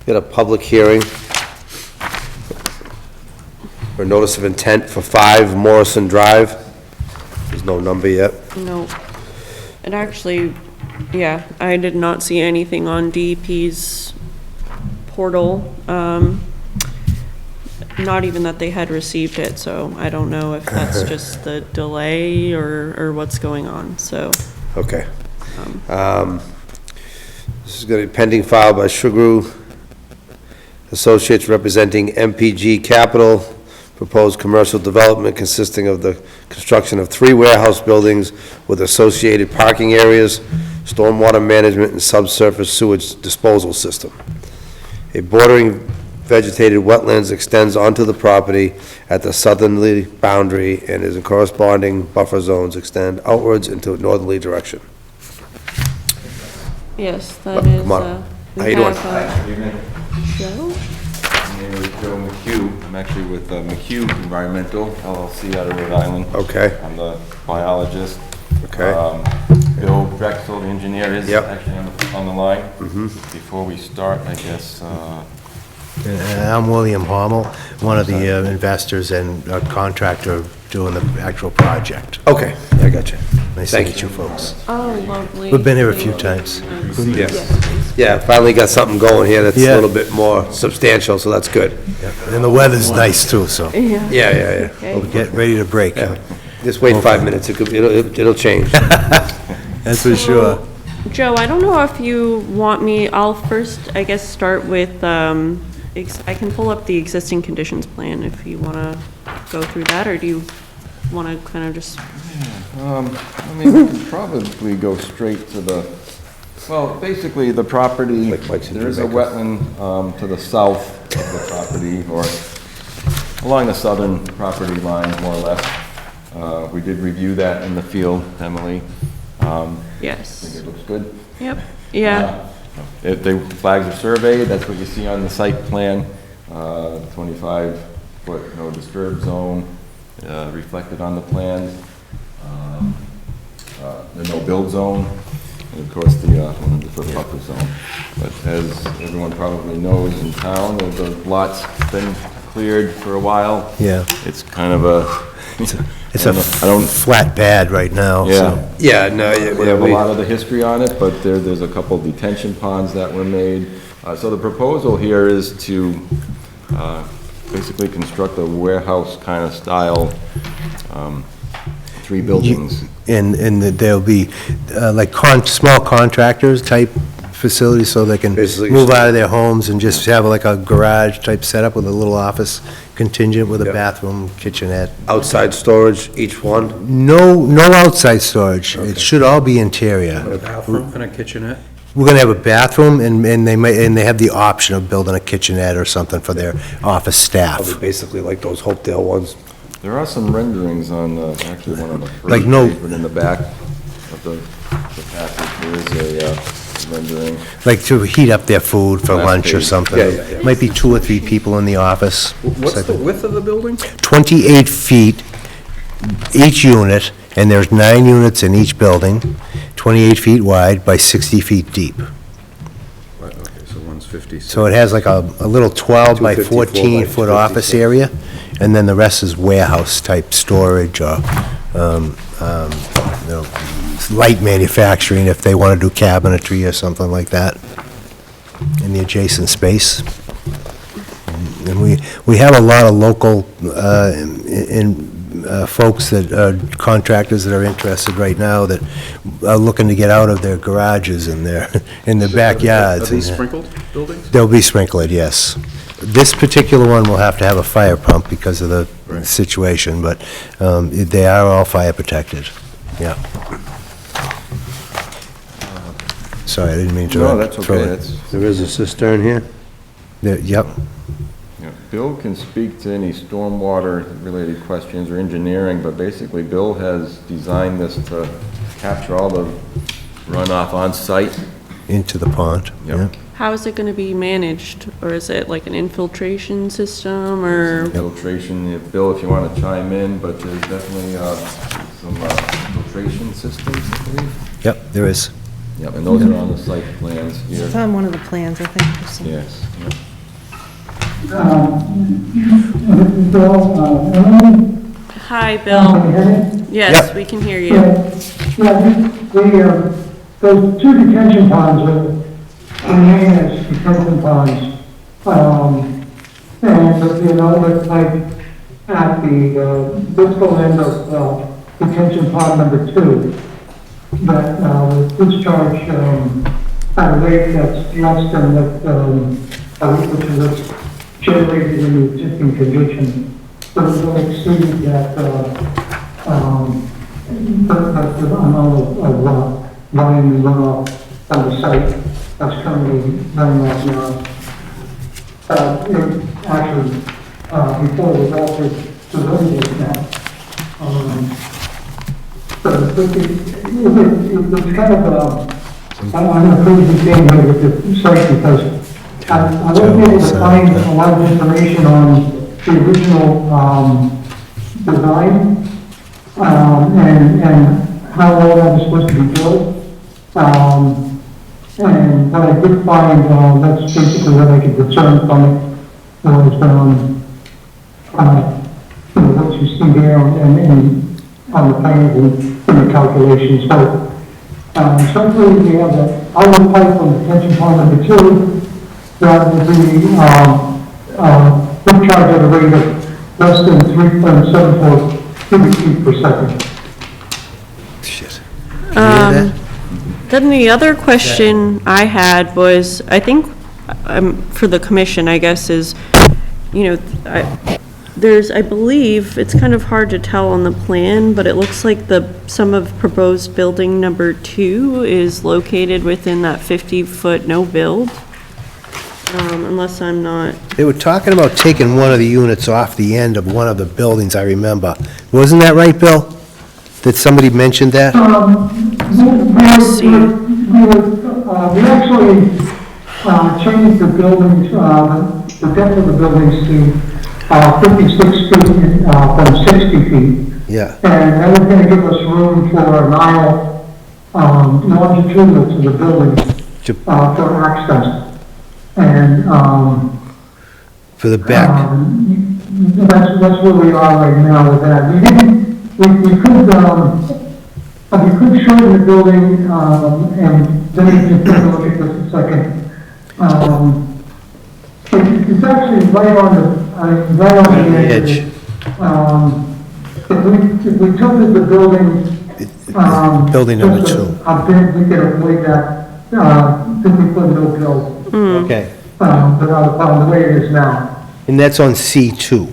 We had a public hearing for notice of intent for 5 Morrison Drive. There's no number yet. No. And actually, yeah, I did not see anything on DEP's portal. Not even that they had received it, so I don't know if that's just the delay or what's going on, so. Okay. This is going to be pending file by Sugaru Associates representing MPG Capital, proposed commercial development consisting of the construction of 3 warehouse buildings with associated parking areas, stormwater management, and subsurface sewage disposal system. A bordering vegetated wetlands extends onto the property at the southerly boundary, and is in corresponding buffer zones extend outwards into a northerly direction. Yes, that is, Come on. we How you doing? have, Good evening. Joe? My name is Joe McHugh. I'm actually with McHugh Environmental LLC out of Rhode Island. Okay. I'm the biologist. Okay. Bill Drexel, the engineer, is Yep. actually on the line. Before we start, I guess, I'm William Hommel, one of the investors and a contractor doing the actual project. Okay, I got you. Nice to Thank meet you folks. Oh, lovely. We've been here a few times. Yeah. Yeah, finally got something going here that's a Yeah. little bit more substantial, so that's good. And the weather's nice too, so Yeah. Yeah. Okay. we'll get ready to break. Yeah. Just wait 5 minutes, it'll change. That's for sure. Joe, I don't know if you want me, I'll first, I guess, start with, I can pull up the existing conditions plan if you want to go through that, or do you want to kind of just, I mean, we could probably go straight to the, well, basically, the property, Like Mike's in there is a Jamaica. wetland to the south of the property, or along the southern property line, more or less. We did review that in the field, Emily. I think yes. it looks good. Yep, yeah, The flags are surveyed, that's what you see on the site plan. 25-foot no disturb zone reflected on the plans. The no build zone, and of course the 100-foot buffer zone. But as everyone probably knows in town, the lot's been cleared for a while. Yeah. It's kind of a, It's a flat pad right now, so. Yeah, no, we have a lot of the history on it, but there's a couple detention ponds that were made. So the proposal here is to basically construct a warehouse kind of style, 3 buildings. And there'll be like small contractors type facilities, so they can Basically- move out of their homes and just have like a garage type setup with a little office contingent with a Yep. bathroom, kitchenette. outside storage, each one. No outside storage. It should all be interior. A bathroom and a kitchenette? We're gonna have a bathroom, and they have the option of building a kitchenette or something for their office Probably staff. basically like those Hopedale ones. There are some renderings on, actually one of the Like first no- page, but in the back of the package, there is a rendering. Like to heat up their food for Last lunch or page. something. Yeah. Might be 2 or 3 people in the office. What's the width of the building? 28 feet each unit, and there's 9 units in each building, 28 feet wide by 60 feet deep. Okay, so one's 56. So it has like a little 12 by 254 by 14-foot office 56. area, and then the rest is warehouse-type storage or, you know, light manufacturing if they want to do cabinetry or something like that in the adjacent space. And we have a lot of local folks that are contractors that are interested right now that are looking to get out of their garages and their backyards. Are these and- sprinkled buildings? They'll be sprinkled, yes. This particular one will have to have a fire pump because of the situation, but they are all fire protected, yeah. Sorry, I didn't mean to. No, that's throw okay, it. that's, There is a cistern here? Yep, yeah. Bill can speak to any stormwater-related questions or engineering, but basically Bill has designed this to capture all the runoff on-site. into the pond, Yep. yeah. how is it going to be managed? Or is it like an infiltration system, or, Filtration, Bill, if you want to chime in, but there's definitely some filtration systems, I believe. Yep, there is. Yep, and those are on the site plans here. It's on one of the plans, I think. There's some- Yes. Yep. Hi, Can Bill. you hear me? Yes, Yep. we can hear you. Those two detention ponds are named as detention ponds. And there's an outlet pipe at the distal end of detention pond number 2 that will discharge at a rate that's less than which is what's generated in the existing condition. So it will exceed that the amount of volume runoff on the site that's currently running off now. Actually, before it was altered to regulate now. So it's kind of, I'm a pretty big game here with the site because I wasn't able to find a lot of information on the original design and how all that was supposed to be built. And what I did find, that's basically what I could discern from it, was, what you see there and on the plans and in the calculations. So, essentially, we have the outlet pipe from detention pond number 2, that will be, discharged at a rate of less than 3.74 cubic feet per second. Shit. Can you hear that? Then the other question I had was, I think, for the commission, I guess, is, I believe, it's kind of hard to tell on the plan, but it looks like some of proposed building number 2 is located within that 50-foot no-build, unless I'm not, They were talking about taking one of the units off the end of one of the buildings, I remember. Wasn't that right, Bill? Did somebody mention that? We actually changed the buildings, the depth of the buildings to 56 feet from 60 feet. Yeah. And that was going to give us room for an aisle longitudinal to the building for access. And For the back. that's where we are right now with that. We could shorten the building, and then we can take a look at this a second. It's actually right on the edge. If we tilted the building, Building number just 2. a bit, we could avoid that, 50-foot no build, Okay. without a problem, the way it is now. And that's on C2.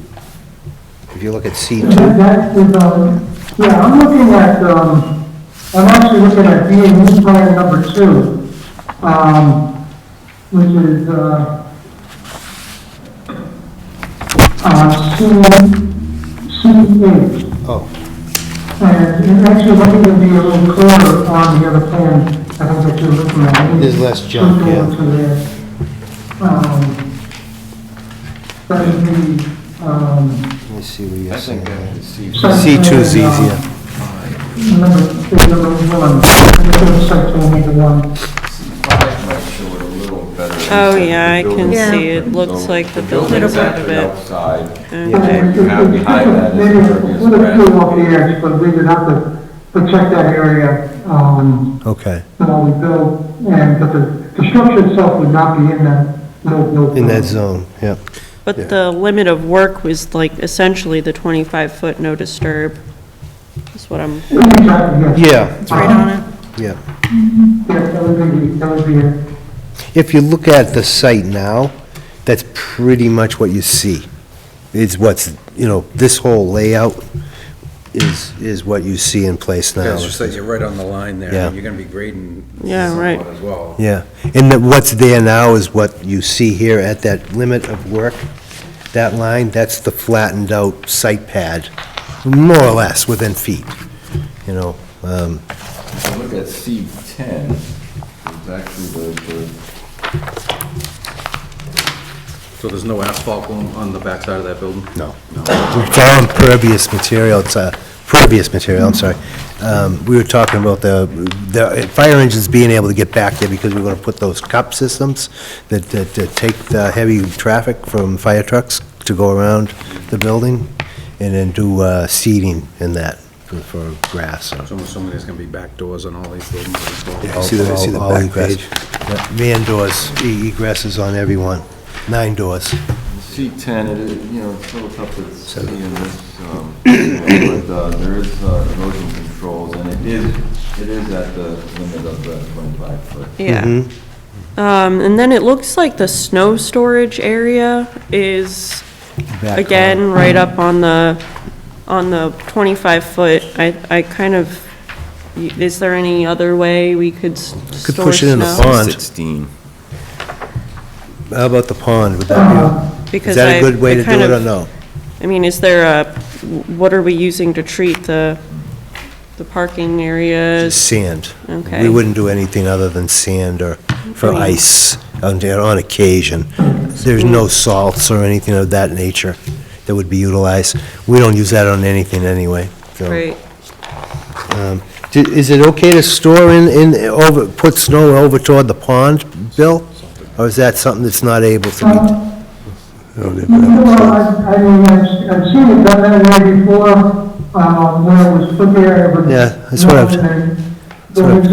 If you look at C2. That is, yeah, I'm looking at, I'm actually looking at B&E plan number 2, which is, C8. Oh. And it's actually looking to be a little clearer on the other plan, I think that you're looking at. There's less junk, yeah. That would be, Let me see what you're I think saying. I can see. C2's easier. number 1, site plan number 1. C5 might show it a little better. oh, yeah, I can Yeah. see, it looks like the building's building's out of actually it. outside. Okay. What you have behind that is Maybe impervious a little grass. bit off the edge, but we would have to protect that area, Okay. while we build, but the structure itself would not be in that, no. In that zone, yeah. But the limit of work was like essentially the 25-foot no disturb, is what I'm, Exactly, yes. Yeah, It's right on it. yeah. Yes, that would be it. If you look at the site now, that's pretty much what you see. It's what's, this whole layout is what you see in place now. Yeah, it's just that you're right on the line there. Yeah. You're gonna be grading Yeah, right. somewhat as well. Yeah, and what's there now is what you see here at that limit of work, that line, that's the flattened out site pad, more or less within feet, If you look at C10, it's actually the So there's no asphalt going on the backside of that building? No. It's all impervious material, it's a pretty impervious material, I'm sorry. We were talking about the fire engines being able to get back there because we're gonna put those cup systems that take the heavy traffic from fire trucks to go around the building, and then do seeding in that for grass. So I'm assuming there's gonna be back doors on all these buildings. See the All back egress. page? Yeah, man doors, egresses on every one, 9 doors. C10, it is, it's a little tough to see in this, but there is erosion controls, and it is at the limit of the 25-foot. Yeah. Mm-hmm. And then it looks like the snow storage area is, Back again, right up on the 25-foot. I kind of, is there any other way we could Could store push it in the snow? pond. 16. How about the pond, would that be, is Because that a good way I to do kind it or of- no? I mean, is there what are we using to treat the parking areas? Sand. Okay. We wouldn't do anything other than sand or for Green. ice on occasion. There's no salts or anything of that nature that would be utilized. We don't use that on anything anyway, so. Right. Is it okay to store put snow over toward the pond, Bill? Or is that something that's not able to be? Well, I mean, I've seen it done that way before, when it was put there, it was. Yeah, that's what I've- Go into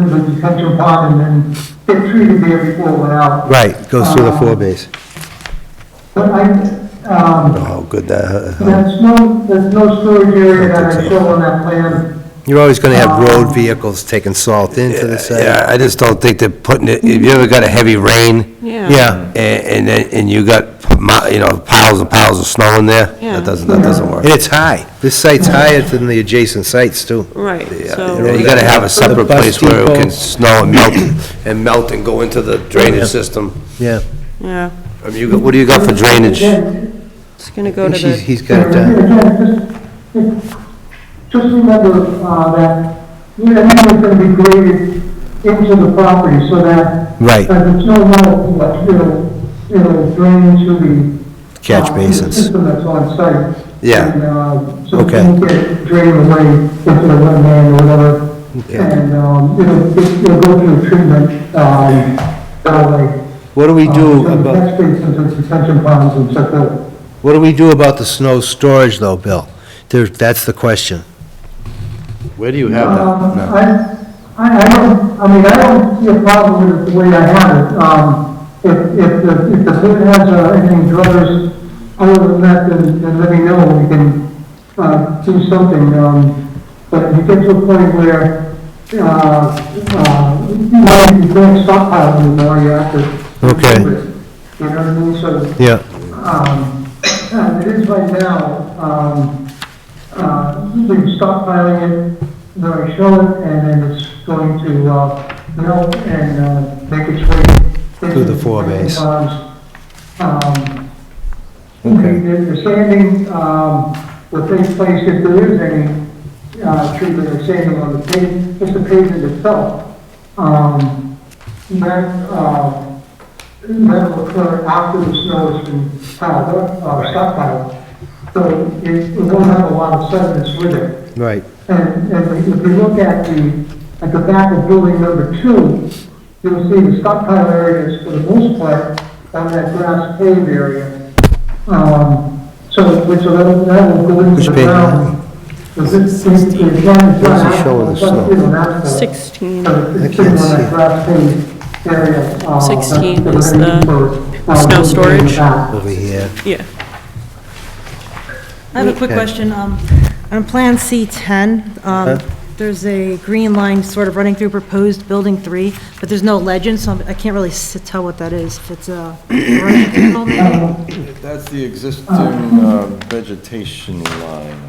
the detention pond and then get treated there before it went out. Right, goes through the forebase. But Oh, good, that, there's no storage area that I show on that plan. You're always gonna have road vehicles taking salt into the site. yeah, I just don't think they're putting it, if you ever got a heavy rain, Yeah. Yeah, and you got, piles and piles of snow in there, Yeah. that doesn't work. and it's high. This site's higher than the adjacent sites, too. Right, Yeah, so, you gotta have a separate The bus place where it can depot. snow and melt and go into the drainage system. Yeah. yeah, I mean, what do you got for drainage? it's gonna go to the, He's got, Just remember, that, everything's gonna be graded into the property so that. Right. As the snow melts, it'll drain into the. Catch The basins. system that's on site. Yeah. And, so Okay. it won't get drained away into the wetland or whatever. And, it'll go through treatment, that way. what do we do So the about, catch basins and detention ponds and so forth. what do we do about the snow storage, though, Bill? That's the question. Where do you have that? I don't see a problem with it the way I have it. If the board has any druthers other than that, then let me know, we can, do something. But if you get to a point where, you can't stockpile anymore, you have to. Okay. do it. You know what I mean? So, Yeah, it is right now, we're stockpiling it, they're show it, and then it's going to, melt and, make its way. Through the forebase. Okay. The sanding, will take place if there is any, treatment or sanding on the pavement, just the pavement itself. That will occur after the snow has been piled up, stockpiled. So it won't have a lot of sediments with it. right. And if you look at the back of building number 2, you'll see the stockpile areas for the most part on that grass paved area. So that will go into Which the page? ground. Where's he showing the snow? 16. It's sitting on that grass paved area. 16 is the snow storage. Over here. Yeah. I have a quick Okay. question. On Plan C10, there's a green line sort of running through proposed Building 3, but there's no legend, so I can't really tell what that is. If it's a erosion control, maybe? That's the existing vegetation line.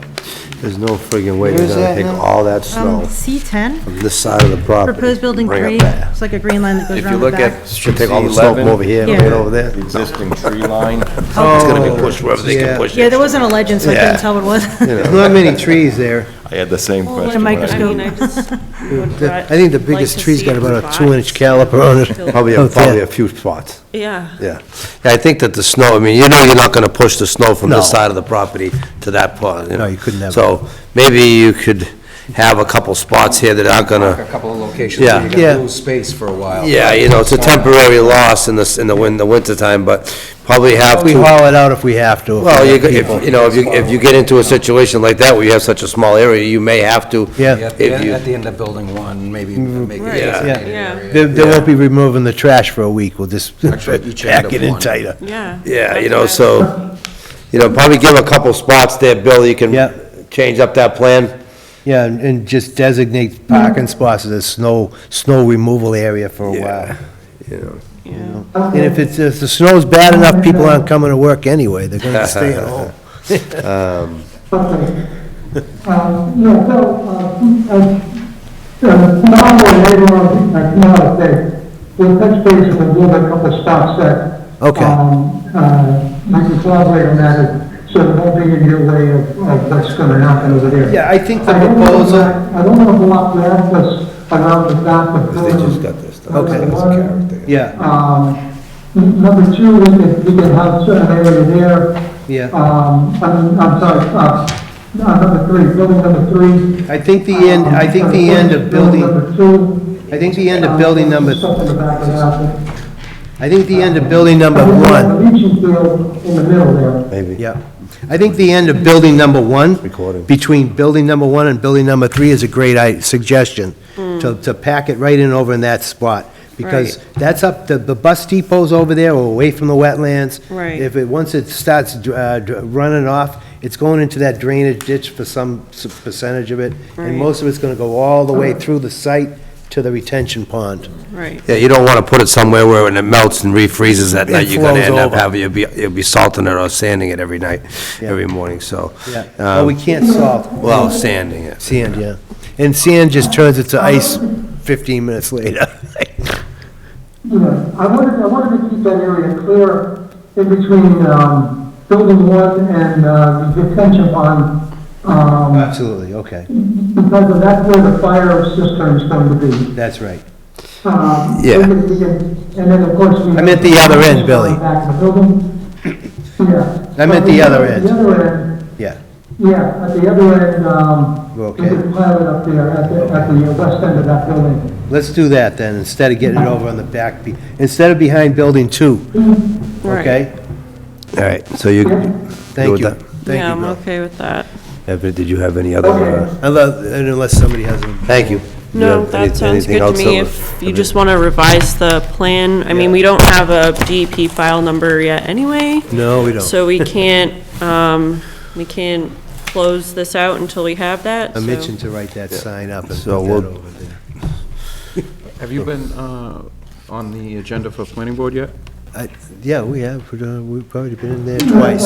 There's no friggin' way Where you're is gonna that take now? all that snow C10, from this side of the property. proposed Building bring 3, it back. it's like a green line that goes If around you the look back. at Should take all the snow from over here, Yeah. bring it over there. the existing tree line, It's gonna be pushed wherever they Yeah. can push it. Yeah, there wasn't a legend, so I Yeah. couldn't tell what it was. There's not many trees there. I had the same Well, question. a when I- I mean, I just would I think the biggest like to tree's see got it about a revised. 2-inch caliper on it. Probably, out there. probably a few spots. Yeah. Yeah. Yeah, I think that the snow, I mean, you know you're not gonna push the snow from No. this side of the property to that part. No, you could never. So maybe you could have a couple spots here that aren't A gonna, couple of locations Yeah. where you're Yeah. gonna lose space for a while. yeah, you know, it's a temporary loss in the wintertime, but probably have We to. haul it out if we have to. if Well, we you, have people. if, you know, if you get into a situation like that where you have such a small area, you may have to. Yeah. At If you- at the end of building one, maybe make it Right. a Yeah. designated Yeah. area. They won't be removing the trash for a week, we'll just Actually, each end pack of it in one. tighter. Yeah. Yeah, That's you know, what I- so, you know, probably give a couple spots there, Bill, you can Yeah. change up that plan. Yeah, and just designate parking spots as a snow removal area for a while. You know. Yeah. And if if the snow's bad enough, people aren't coming to work anyway, they're gonna stay at home. Okay. Yeah, tomorrow or later on, tomorrow, we'll touch base and we'll give a couple of spots that, Okay. we can collaborate on that, so it won't be in your way of what's gonna happen over there. Yeah, I think the I don't wanna proposal, block- I don't want to block the access around the back of the They building. just got this stuff. Okay. That's a character. yeah, Number two, we can have certain area there. yeah. I'm sorry, number three, building number three. I think the end of building, Number two. I think the end of building number, Stuff in the back of the house. I think the end of building number one, The leaching field in the middle there. Maybe. yeah. I think the end of building number one, Recording. between building number one and building number three is a great suggestion, to pack it right in over in that spot. Because Right. that's up, the bus depot's over there, or away from the wetlands. Right. Once it starts running off, it's going into that drainage ditch for some percentage of it. Right. And most of it's gonna go all the way through the site to the retention pond. Right. Yeah, you don't wanna put it somewhere where when it melts and refreezes at night, It you're gonna flows end up over. having, you'll be salting it or sanding it every night, Yeah. every morning, so. Yeah, well, we can't salt. Well, sanding it. Sand, yeah. And sand just turns it to ice 15 minutes later. Yeah, I wanted to keep that area clear in between, building one and, the detention pond, Absolutely, okay, because of that's where the fire cistern is going to be. that's right. Yeah. And then, of course, we. I meant the other end, Billy. Back of the building. Yeah. I meant the other end. The other end, Yeah, yeah, at the other end, We're we okay. could pile it up there at the west end of that building. Let's do that then, instead of getting it over on the back, instead of behind building two, Right. okay? All right, so you. Thank with you. that? Thank Yeah, you, I'm Bill. okay with that. Evan, did you have any other, Unless somebody has a... thank you. Do you No, have that sounds anything good to else, me. Silver? If you just want to revise the plan, I mean, we don't have a DEP file number yet anyway, No, we don't. so we can't close this out until we have that. I'm so- itching to write that sign up and put that So we'll- over there. Have you been on the agenda for planning board yet? Yeah, we have, we've probably been in there twice,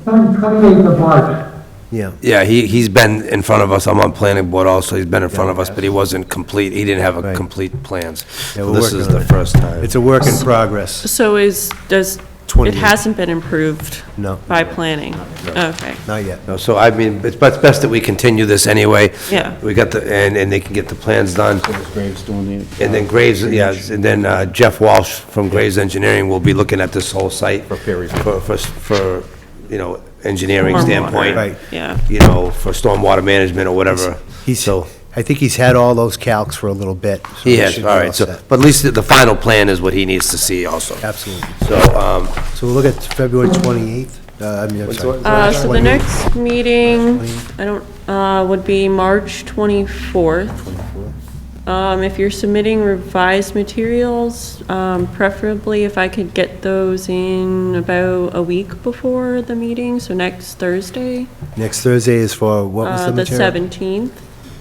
28th of March. yeah. Yeah, he's been in front of us, I'm on planning board also, he's been in front of us, but he wasn't complete, he didn't have a Right. complete plans. Yeah, So we're this working is on the it. first time. It's a work in progress. So it 28. hasn't been improved No, by planning? Okay, not yet. No, so I mean, it's best that we continue this anyway. yeah, We got and they can get the plans done. Graves doing the... And then Graves, yeah, and then Jeff Walsh from Graves Engineering will be looking at this whole site. For peer review. For, you know, engineering Stormwater. standpoint. Right. yeah. You know, for stormwater management or whatever. He's, So, I think he's had all those calcs for a little bit. so he we has, should all be right, so, set. but at least the final plan is what he needs to see also. Absolutely. So, So we'll look at February 28th, I'm sorry. So the next meeting, I don't, would be March 24th. If you're submitting revised materials, preferably if I could get those in about a week before the meeting, so next Thursday. Next Thursday is for, what was the The material? 17th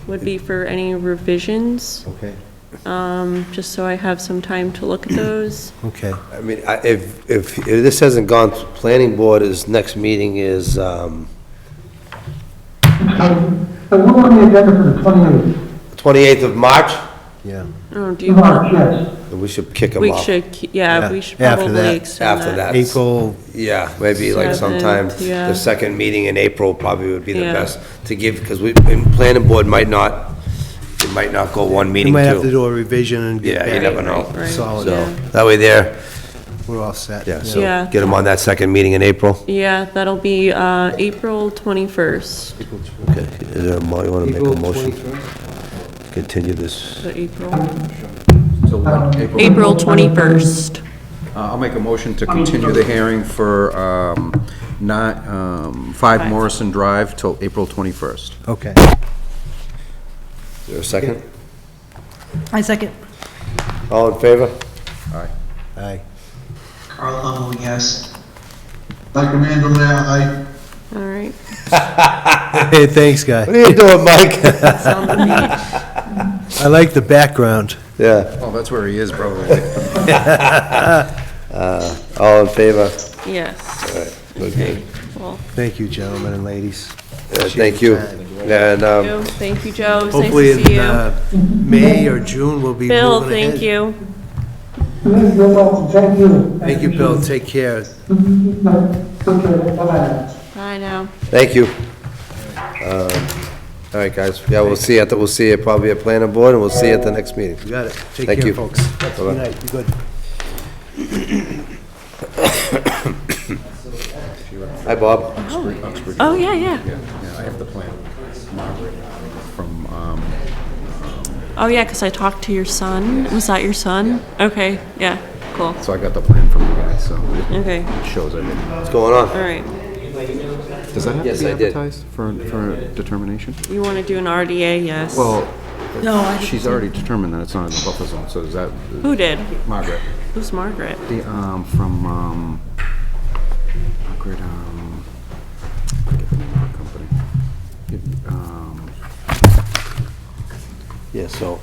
would be for any revisions, Okay, just so I have some time to look at those. okay. I mean, if this hasn't gone, to planning board, his next meeting is, So we're on the agenda for the 28th 28th of March? Yeah. Oh, do you want, March, yes. The we should kick them We off. should, Yeah, we should after probably that. extend After that. April, Yeah, maybe like sometime, 7th, yeah. the second meeting in April probably would be the Yeah. best to give, because planning board might not, it might not go one we meeting might have to too. do a revision and get Yeah, back. you never know. Right, Solid. So, yeah. that way there, We're all set. yeah, so Yeah. get them on that second meeting in April. Yeah, that'll be April 21st. Okay, is there you want to make a motion? Continue this. So April? So what, April? April 21st. I'll make a motion to continue the hearing for 5 Morrison Drive till April 21st. Okay. Is there a second? I second. All in favor? Aye. Carl Hummel, yes. Dr. Mandalay, aye. All right. Hey, thanks, guy. What are you doing, Mike? Sound of me. I like the background. Yeah, Oh, that's where he is, probably. all in favor? Yes. Okay. Well, Thank you, gentlemen and ladies. Thank you. And, thank you, Joe. It was nice Hopefully to see in you. May or June, we'll be moving Bill, ahead. thank you. You're welcome, thank you. Thank you, Bill. Take care. Take care, bye-bye. Bye now. thank you. All right, guys, yeah, we'll see you probably at planning board, and we'll see you at the next meeting. You got it. Take Thank care, you. folks. Good night. You good? Hi, Bob. Oh, yeah, yeah. Yeah, I have the plan. Margaret from, Oh, yeah, because I talked to your son. Was that your son? Okay, yeah, cool. so I got the plan from the guy, so Okay, it shows everything. What's going on? all right. Does that have Yes, to be I did. advertised for determination? You want to do an RDA? Yes. Well, No, I she's already determined that it's not in the buffer zone, so is that Who did? Margaret? Who's Margaret? The, from, Margaret, I forget the name of the company. Yeah, so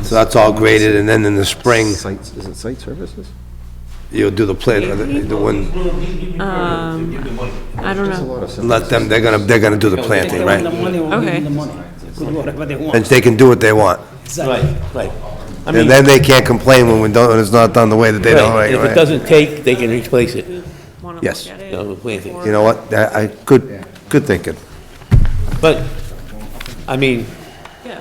that's all graded, and then in the spring, Sites, is it Site Services? you'll do the plan, the one, I don't There's a know. lot of. let them, they're gonna do the planting, right? Okay. And they can do what they want. Right, right. I And mean, then they can't complain when it's not done the way that they don't, right, right? if it right? doesn't take, they can replace it, Want to Yes. look at you it? know, the planting. You know what, good thinking. But, I mean, Yeah.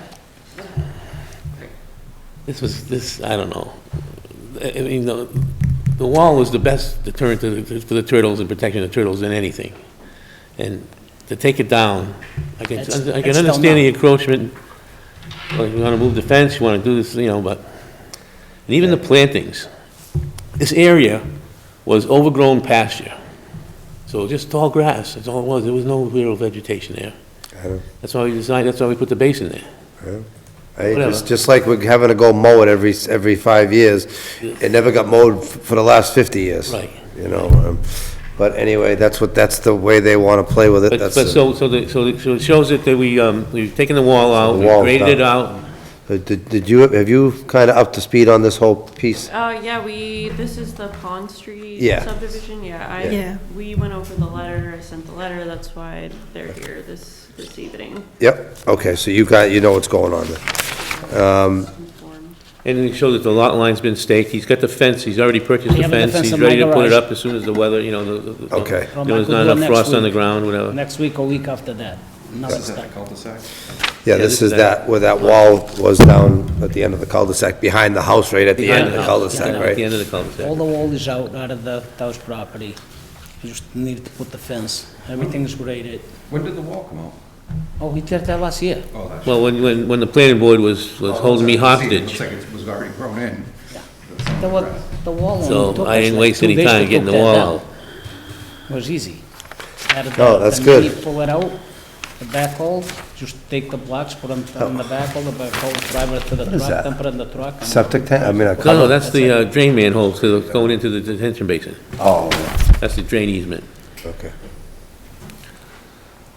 I don't know. I mean, the wall was the best deterrent for the turtles and protecting the turtles than anything. And to take it down, I can It's understand still the encroachment. Like, you wanna move the fence, you wanna do this, you know, but, and even the plantings. This area was overgrown pasture. So just tall grass, that's all it was. There was no real vegetation there. That's why we designed, that's why we put the basin there. Hey, it's Whatever. just like we're having to go mow it every 5 years. It never got mowed for the last 50 years. Right. You know, but anyway, that's the way they want to play with it. But, That's but so it shows it that we've taken the wall out, we wall's graded it down. out. Have you kind of up to speed on this whole piece? Yeah, this is the Pond Street Yeah. subdivision, yeah. Yeah. We went over the letter, I sent the letter, that's why they're here this evening. Yep, okay, so you know what's going on there. And it shows that the lot line's been staked, he's got the fence, he's already purchased I the have the fence, fence he's in ready my to put it garage. up as soon as the weather, you know, the. Okay. There's not enough frost on the ground, whatever. Next week or week after that. Nothing's done. Cul-de-sac? Yeah, this is that, where that wall was down at the end of the cul-de-sac, behind the house, right at the end of the cul-de-sac, At the right? end of the cul-de-sac. All the wall is out of the house property. You just need to put the fence. Everything's graded. When did the wall come out? Oh, we did that last year. Oh, that's. Well, when the planning board was holding me It hostage, looks like it was already grown in. The wall only So took I us didn't like waste 2 any days time to getting put the that wall down. out. It was easy. Added Oh, the that's knee, good. Pull it out, the backhoe, just take the blocks, put them in the backhoe, drive it to the is truck, that? then put it in the truck. and- Septic tank, I mean, a No, cover? that's the drain manhole going into the detention basin. Oh, That's the drain easement. okay.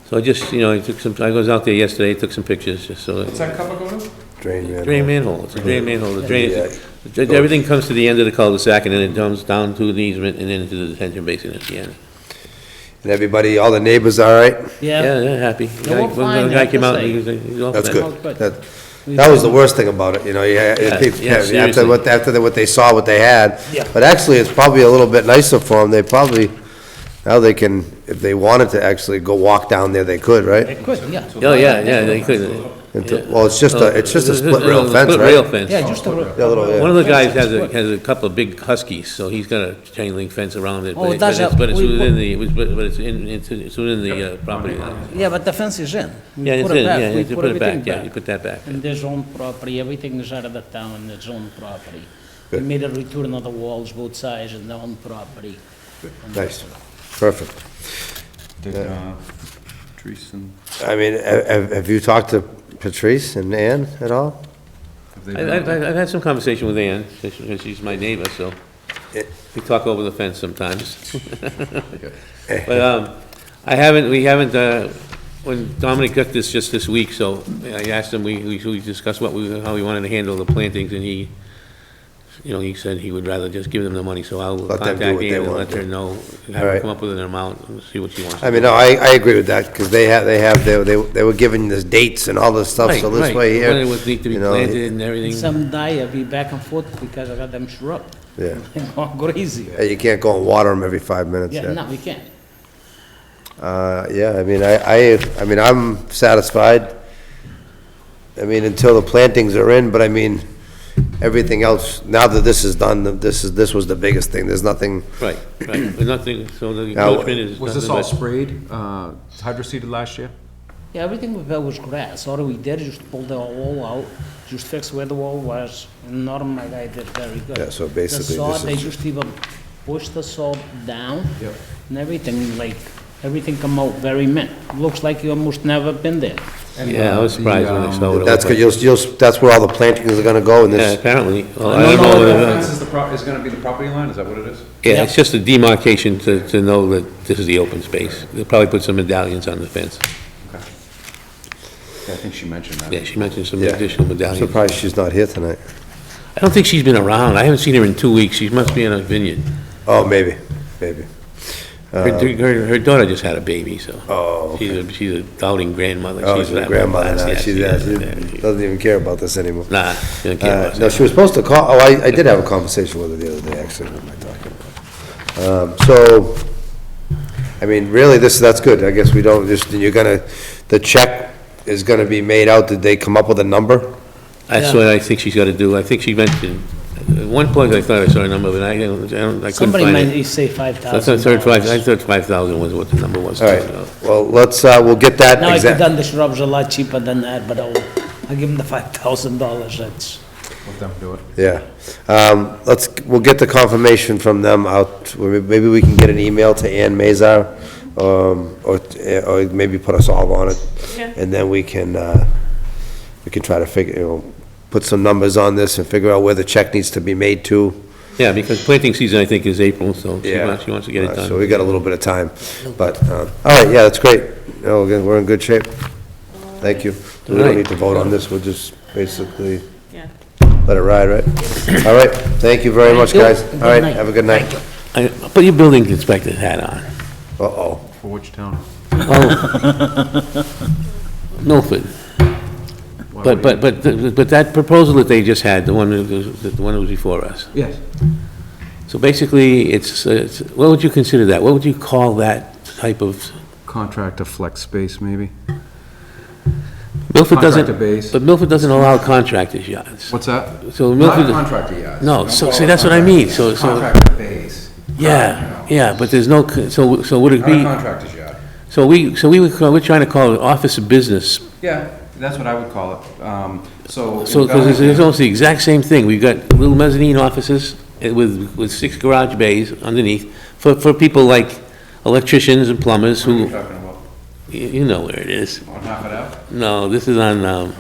So I just, you know, I was out there yesterday, took some pictures, just so. What's that cover go to? Drain manhole, it's a drain manhole, the drain, Yeah. everything comes to the end of the cul-de-sac, and then it comes down to the easement, and then into the detention basin at the end. And everybody, all the neighbors all right? Yeah, Yeah, they're happy. They were When fine, the I guy have came to out, say. he was all That's set. good. good. That, That was the worst thing about it, you know, after what they saw, what they had. Yeah. But actually, it's probably a little bit nicer for them, they probably, now they can, if they wanted to actually go walk down there, they could, right? It could, yeah. Oh, yeah, they could. Well, it's just a split rail fence, Split rail right? fence. Yeah, just a, Yeah, a little, yeah. One of the guys has a couple of big huskies, so he's got a chain link fence around it, Oh, but it does have- it's we- within the, but it's within the property line. yeah, but the fence is in. We Yeah, it's put it in, back. yeah, We you put it back, everything yeah, you put that back. In their own property, everything is out of the town, its own property. We Good. made a return of the walls, both sides, and their own property. Nice, perfect. Did, Patrice and, I mean, have you talked to Patrice and Ann at all? have they been? I've had some conversation with Ann, she's my neighbor, so we talk over the fence sometimes. But, we haven't, when Dominic got this just this week, so I asked him, we discussed how we wanted to handle the plantings, and he said he would rather just give them the money, so I'll Let them do contact what they Ann and want let to her do. know, have All her right. come up with an amount, and see what she wants. I mean, no, I agree with that, because they were giving us dates and all this stuff, so this way here. When it would need to be you know, planted and everything. Some day I'll be back and forth because I got them shrub. Yeah. They're going crazy. Yeah, you can't go and water them every 5 minutes, Yeah, yeah. no, we can't. Yeah, I mean, I mean, I'm satisfied. I mean, until the plantings are in, but I mean, everything else, now that this is done, this was the biggest thing, there's nothing, Right, but nothing, so the Now, encroachment is. Was this nothing all but- sprayed, hydro-seeded last year? Yeah, everything we built was grass. All we did is just pull the wall out, just fix where the wall was, and Norm, my guy, did very good. Yeah, so basically The sod, this they is- just even pushed the sod down. Yep. And everything, everything come out very mint. Looks like you almost never been there. Yeah, I was surprised when I saw what it that's looked good, like. that's where all the plantings are gonna go, and Yeah, this, apparently. Well, I I don't don't know know whether, Fence is gonna be the property line, is that what it is? yeah, it's just a demarcation to know that this is the open space. They'll probably put some medallions on the fence. Okay. Yeah, I think she mentioned that. Yeah, she mentioned some yeah. additional I'm medallions. surprised she's not here tonight. I don't think she's been around. I haven't seen her in 2 weeks. She must be in a vineyard. Oh, maybe. Her daughter just had a baby, so. Oh, okay. She's a doubting grandmother. Oh, She's she's a that grandmother class, now, yeah, she doesn't even care about this anymore. Nah, she don't care about No, that. she was supposed to call, oh, I did have a conversation with her the other day, actually, what am I talking about? So, I mean, really, that's good, I guess we don't, the check is gonna be made out, did they come up with a number? That's what I think she's gotta do. I think she mentioned, at one point I thought I saw a number, but I couldn't Somebody find might it. say I thought $5,000. 5,000 was what the number was. All right, well, we'll get that Now, I could exact, done the shrubs a lot cheaper than that, but I'll give them the $5,000, that's. Let them do it. yeah. We'll get the confirmation from them out, maybe we can get an email to Ann Mazar, or maybe put us all on it. Yeah. And then we can try to figure, put some numbers on this and figure out where the check needs to be made to. Yeah, because planting season, I think, is April, so she wants to get it So done. we got a little bit of time, but, all right, yeah, that's great. Again, we're in good shape. Thank you. We don't need to vote on this, we'll just basically Yeah. let it ride, right? All right, thank you very much, you. guys. Good All right, night. have a good night. Put your building inspector's hat on. Uh-oh. For which town? Milford. But that proposal that they just had, the one that was before us. Yes. So basically, it's, what would you consider that? What would you call that type of, Contractor flex space, maybe? Milford doesn't, Contractor base. but Milford doesn't allow contractors yards. What's that? So Not Milford, contractor yards. No, Don't so- call see, it that's what I contractor. mean. So- Contractor base. yeah, but there's no, so would it Not a be, contractor's yard. we're trying to call it office of business. Yeah, that's what I would call it. So. So, because it's almost the exact same thing. We've got little mezzanine offices with 6 garage bays underneath for people like electricians and plumbers What are you who, talking about? you know where it is. On Hartford Ave? No, this is on, Oh, okay.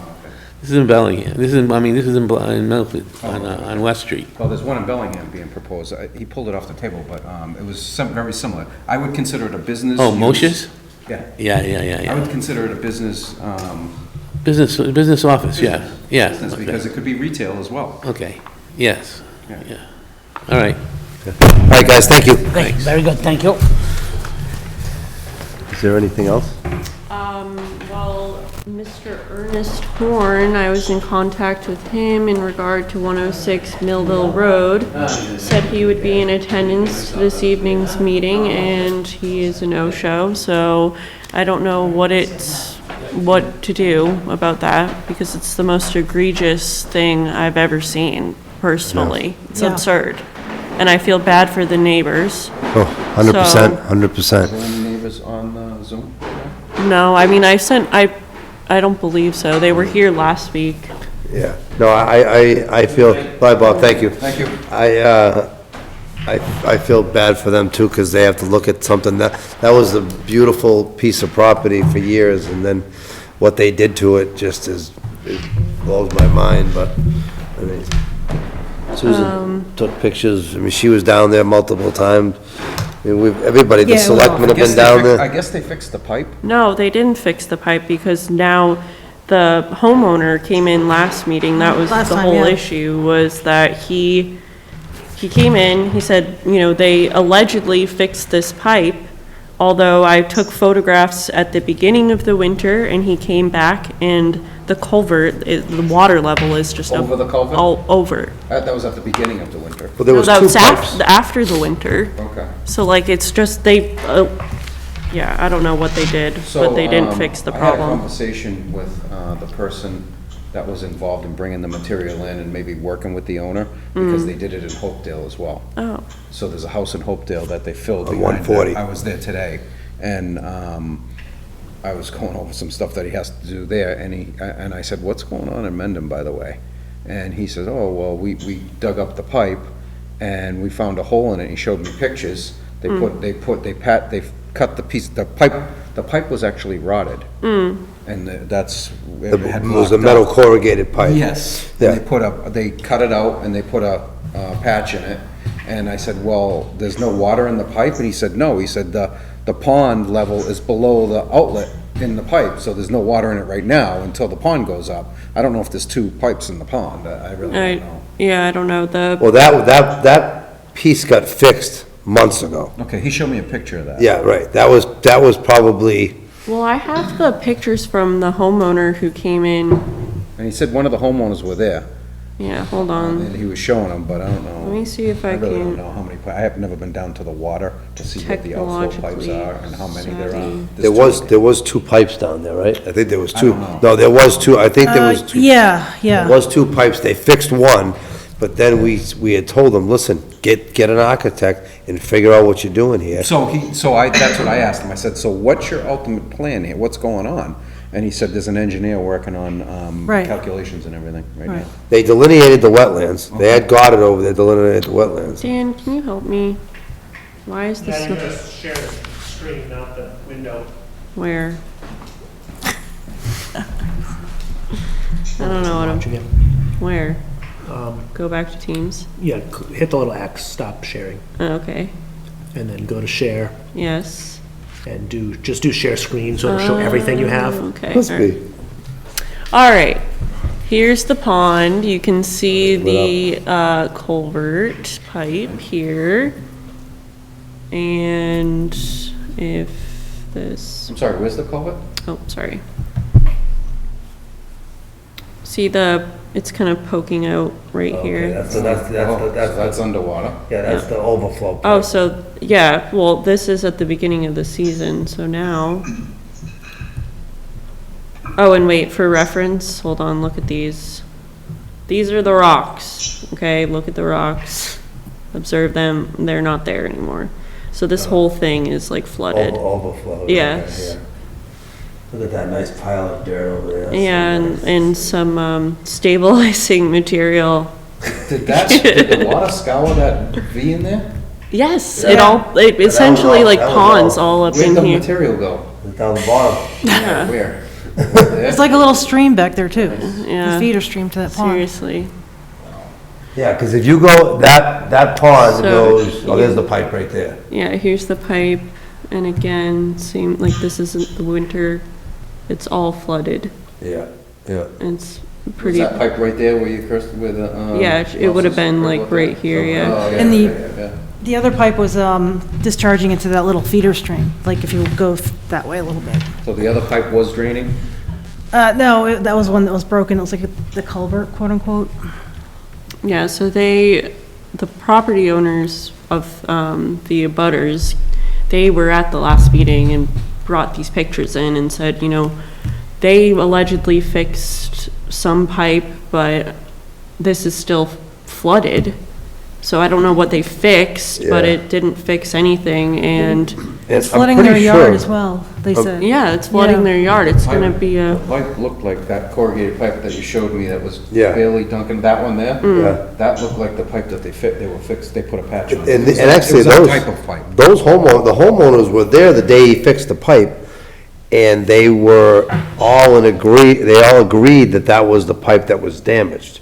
this is in Bellingham. This is in Milford, on West Street. Well, there's one in Bellingham being proposed. He pulled it off the table, but it was very similar. I would consider it a business. Oh, use. Moshe's? Yeah. Yeah. I would consider it a business, Business office, yeah. business Okay. because it could be retail as well. Okay, yes, Yeah. yeah. All right. All right, guys, thank you. Okay, very good, thank you. Is there anything else? Well, Mr. Ernest Horn, I was in contact with him in regard to 106 Millville Road. Said he would be in attendance to this evening's meeting, and he is a no-show, so I don't know what to do about that, because it's the most egregious thing I've ever seen, personally. It's Yeah. absurd. And I feel bad for the neighbors. Oh, 100%, 100%. Are there any neighbors on Zoom? No, I mean, I don't believe so. They were here last week. Yeah, no, I feel, bye, Bob, thank you. Thank you. I feel bad for them too, because they have to look at something that was a beautiful piece of property for years, and then what they did to it just it blows my mind, but, I mean, Susan took pictures, I mean, she was down there multiple times. I mean, everybody, the Yeah, well, selectmen have been down there. I guess they fixed the pipe. No, they didn't fix the pipe because now the homeowner came in last meeting. That was Last the time, whole yeah. issue, was that he came in, he said, you know, they allegedly fixed this pipe, although I took photographs at the beginning of the winter, and he came back, and the culvert, the water level is just Over the culvert? all over. That was at the beginning of the winter. Well, there was No, two that was pipes. after the winter. Okay. So like, it's just, yeah, I don't know what they did, but they didn't fix the I had a problem. conversation with the person that was involved in bringing the material in and maybe working with the owner, because they did it in Hopedale as well. Oh, So there's a house in Hopedale that they filled. On behind 140. I was there today, and I was going over some stuff that he has to do there, and I said, "What's going on in Mendham, by the way?" And he says, "Oh, well, we dug up the pipe, and we found a hole in it." He showed me pictures. They cut the piece, the pipe was actually rotted. And that's. It was a metal corrugated pipe. Yes. Yeah. And they cut it out and they put a patch in it. And I said, well, there's no water in the pipe? And he said, no. He said, the pond level is below the outlet in the pipe, so there's no water in it right now until the pond goes up. I don't know if there's two pipes in the pond. I really don't know. yeah, I don't know, Well, that piece got fixed months ago. Okay, he showed me a picture of that. Yeah, right, that was probably, well, I have the pictures from the homeowner who came in. And he said one of the homeowners were there, Yeah, hold on. and he was showing them, but I don't know. Let me see if I really don't can. know how many, I have never been down to the water to see what the outflow pipes Technologically are and how many there are. savvy. there was two pipes down there, right? I think there was two. don't know. No, there was two, I think there was two. Yeah, There yeah. was two pipes, they fixed one, but then we had told them, listen, get an architect and figure out what you're doing here. So that's what I asked him. I said, so what's your ultimate plan here? What's going on? And he said, there's an engineer working on Right. calculations and everything right now. Right. They delineated the wetlands, they had got it over there, delineated the wetlands. Dan, can you help me? Why is this, Yeah, you just share the screen, not the window. where? I don't know what I'm, Watching it. where? Go back to Teams? Yeah, hit the little X, stop sharing, Oh, okay, and then go to share, yes. and just do share screen, so it'll show everything you have. Okay. Must all right. be. All right, here's the pond. You can see the culvert pipe here. And if this, I'm sorry, where's the culvert? oh, sorry. See it's kind of poking out right here. So that's underwater. Yeah, that's the overflow. Oh, so, yeah, well, this is at the beginning of the season, so now. Oh, and wait, for reference, hold on, look at these. These are the rocks, okay, look at the rocks. Observe them, they're not there anymore. So this whole thing is like flooded. Overflow. Yes. Look at that nice pile of dirt over there. Yeah, and some stabilizing material. Did the water scour that V in there? Yes, Yeah. it essentially like that was ponds all. all up Where'd in the here. material go? Down the bottom. Yeah, Where? It's like a little stream back there, too. Yeah. The feeder stream to that pond. seriously. Yeah, because if you go, that pond So- goes, oh, there's the pipe right there. Yeah, here's the pipe, and again, like this isn't the winter, it's all flooded. Yeah, yeah. It's Was pretty, that pipe right there where you cursed with the, yeah, it would have been like right here, yeah. Oh, yeah, And the- yeah, yeah. The other pipe was discharging into that little feeder stream, like if you go that way a little bit. So the other pipe was draining? No, that was one that was broken. It was like the culvert, quote unquote. Yeah, so the property owners of the abutters, they were at the last meeting and brought these pictures in and said, they allegedly fixed some pipe, but this is still flooded. So I don't know what they fixed, but Yeah. it didn't fix anything, and, It's I'm flooding their pretty yard sure- as well, they said. yeah, it's flooding Yeah. their yard. It's gonna be The a, pipe looked like that corrugated pipe that you showed me that was Yeah. barely dunking, that one there? Yeah. That looked like the pipe that they fixed, they put a patch on. And It was actually, It was those, that type of pipe. those the homeowners were there the day he fixed the pipe, and they were all they all agreed that that was the pipe that was damaged.